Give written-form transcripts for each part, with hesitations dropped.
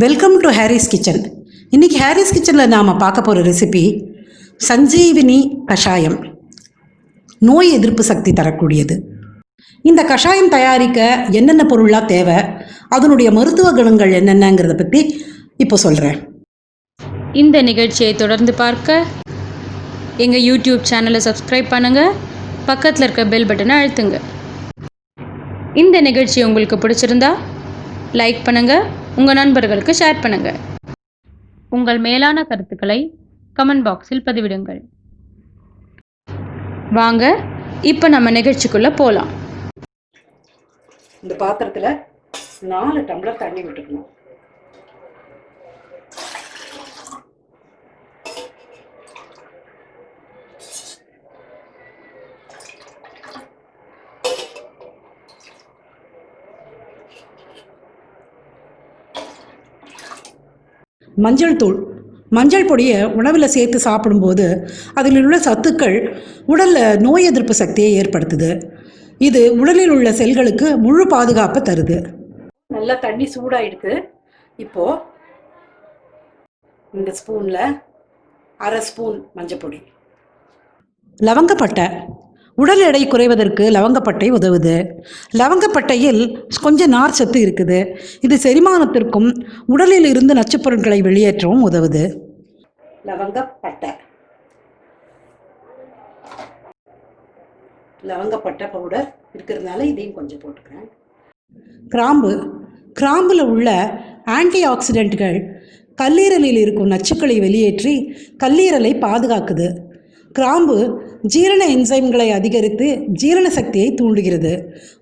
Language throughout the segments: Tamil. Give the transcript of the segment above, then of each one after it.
Welcome to Haris kitchen. இன்றைக்கி ஹாரிஸ் கிச்சனில் நாம் பார்க்க போகிற ரெசிபி சஞ்சீவினி கஷாயம். நோய் எதிர்ப்பு சக்தி தரக்கூடியது. இந்த கஷாயம் தயாரிக்க என்னென்ன பொருள்லாம் தேவை, அதனுடைய மருத்துவ குணங்கள் என்னென்னங்கிறத பற்றி இப்போ சொல்கிறேன். இந்த நிகழ்ச்சியை தொடர்ந்து பார்க்க எங்கள் யூடியூப் சேனலை சப்ஸ்கிரைப் பண்ணுங்கள், பக்கத்தில் இருக்க பெல் பட்டனை அழுத்துங்க. இந்த நிகழ்ச்சி உங்களுக்கு பிடிச்சிருந்தா லைக் பண்ணுங்கள், உங்கள் நண்பர்களுக்கு ஷேர் பண்ணுங்கள். உங்கள் மேலான கருத்துக்களை கமெண்ட் பாக்ஸில் பதிவிடுங்கள். வாங்க இப்போ நம்ம நிகழ்ச்சிக்குள்ளே போகலாம். இந்த பாத்திரத்தில் 4 டம்ளர் தண்ணி விட்டுக்கணும். மஞ்சள் தூள், மஞ்சள் பொடியை உணவில் சேர்த்து சாப்பிடும்போது அதில் உள்ள சத்துக்கள் உடலில் நோய் எதிர்ப்பு சக்தியை ஏற்படுத்துது. இது உடலில் உள்ள செல்களுக்கு முழு பாதுகாப்பை தருது. நல்லா தண்ணி சூடாயிடுது. இப்போது இந்த ஸ்பூனில் 1/2 ஸ்பூன் மஞ்சள் பொடி. லவங்கப்பட்டை, உடல் எடை குறைவதற்கு லவங்கப்பட்டை உதவுது. லவங்கப்பட்டையில் கொஞ்சம் நார் சத்து இருக்குது. இது செரிமானத்திற்கும் உடலில் இருந்து நச்சுப்பொருட்களை வெளியேற்றவும் உதவுது. லவங்கப்பட்டை பவுடர் இருக்கிறதுனால இதையும் கொஞ்சம் போட்டுக்கிறேன். கிராம்பு, கிராம்பில் உள்ள ஆன்டி ஆக்சிடென்ட்கள் கல்லீரலில் இருக்கும் நச்சுக்களை வெளியேற்றி கல்லீரலை பாதுகாக்குது. கிராம்பு ஜீரண என்சைம்களை அதிகரித்து ஜீரண சக்தியை தூண்டுகிறது.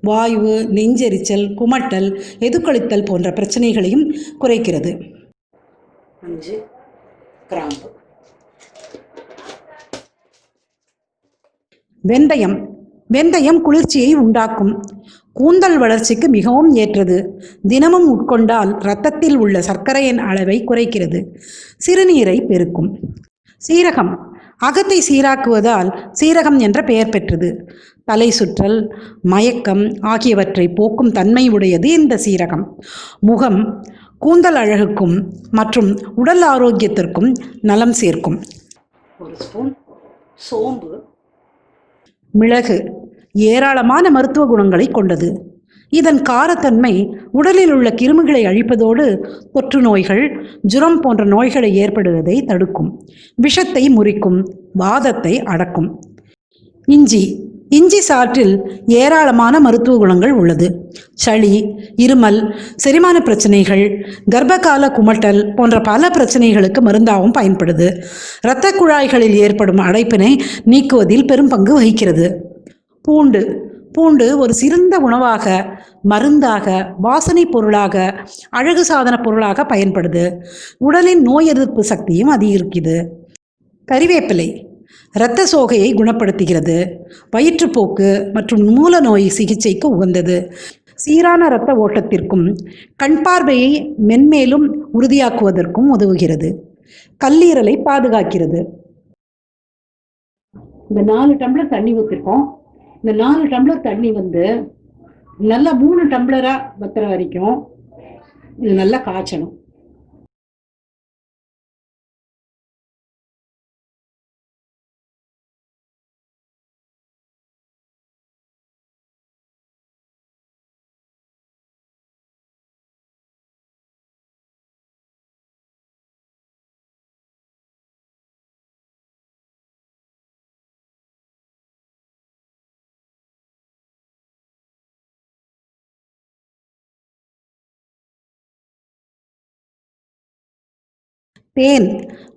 வாயு, நெஞ்செரிச்சல், குமட்டல், எதுக்களித்தல் போன்ற பிரச்சனைகளையும் குறைக்கிறது. 5 கிராம்பு. வெந்தயம், வெந்தயம் குளிர்ச்சியை உண்டாக்கும். கூந்தல் வளர்ச்சிக்கு மிகவும் ஏற்றது. தினமும் உட்கொண்டால் இரத்தத்தில் உள்ள சர்க்கரையின் அளவை குறைக்கிறது. சிறுநீரை பெருக்கும். சீரகம், அகத்தை சீராக்குவதால் சீரகம் என்ற பெயர் பெற்றது. தலை சுற்றல், மயக்கம் ஆகியவற்றை போக்கும் தன்மை உடையது இந்த சீரகம். முகம், கூந்தல் அழகுக்கும் மற்றும் உடல் ஆரோக்கியத்திற்கும் நலம் சேர்க்கும். 1 ஸ்பூன் சோம்பு. மிளகு ஏராளமான மருத்துவ குணங்களை கொண்டது. இதன் காரத்தன்மை உடலில் உள்ள கிருமிகளை அழிப்பதோடு தொற்று நோய்கள், ஜுரம் போன்ற நோய்களை ஏற்படுவதை தடுக்கும். விஷத்தை முறிக்கும், வாதத்தை அடக்கும். இஞ்சி, இஞ்சி சாற்றில் ஏராளமான மருத்துவ குணங்கள் உள்ளது. சளி, இருமல், செரிமான பிரச்சனைகள், கர்ப்பகால குமட்டல் போன்ற பல பிரச்சனைகளுக்கு மருந்தாகவும் பயன்படுது. இரத்த குழாய்களில் ஏற்படும் அடைப்பினை நீக்குவதில் பெரும் பங்கு வகிக்கிறது. பூண்டு, பூண்டு ஒரு சிறந்த உணவாக, மருந்தாக, வாசனை பொருளாக, அழகு சாதன பொருளாக பயன்படுது. உடலின் நோய் எதிர்ப்பு சக்தியும் அதிகரிக்குது. கறிவேப்பிலை இரத்த சோகையை குணப்படுத்துகிறது. வயிற்றுப்போக்கு மற்றும் மூல நோய் சிகிச்சைக்கு உகந்தது. சீரான இரத்த ஓட்டத்திற்கும் கண் பார்வையை மென்மேலும் உறுதியாக்குவதற்கும் உதவுகிறது. கல்லீரலை பாதுகாக்கிறது. இந்த 4 டம்ளர் தண்ணி ஊற்றிருக்கோம். இந்த 4 டம்ளர் தண்ணி நல்லா 3 டம்ளராக வத்துற வரைக்கும் இது நல்லா காய்ச்சணும். தேன்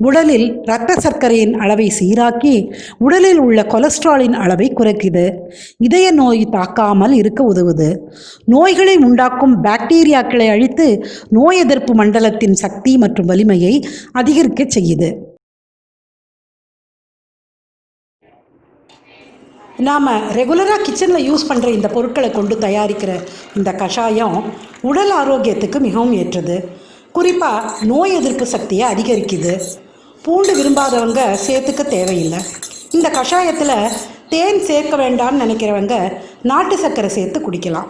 உடலில் இரத்த சர்க்கரையின் அளவை சீராக்கி உடலில் உள்ள கொலஸ்ட்ராலின் அளவை குறைக்குது. இதய நோய் தாக்காமல் இருக்க உதவுது. நோய்களை உண்டாக்கும் பாக்டீரியாக்களை அழித்து நோய் எதிர்ப்பு மண்டலத்தின் சக்தி மற்றும் வலிமையை அதிகரிக்க செய்யுது. நாம் ரெகுலராக கிச்சனில் யூஸ் பண்ணுற இந்த பொருட்களை கொண்டு தயாரிக்கிற இந்த கஷாயம் உடல் ஆரோக்கியத்துக்கு மிகவும் ஏற்றது. குறிப்பாக நோய் எதிர்ப்பு சக்தியை அதிகரிக்குது. பூண்டு விரும்பாதவங்க சேர்த்துக்க தேவையில்லை. இந்த கஷாயத்தில் தேன் சேர்க்க வேண்டாம்னு நினைக்கிறவங்க நாட்டு சர்க்கரை சேர்த்து குடிக்கலாம்.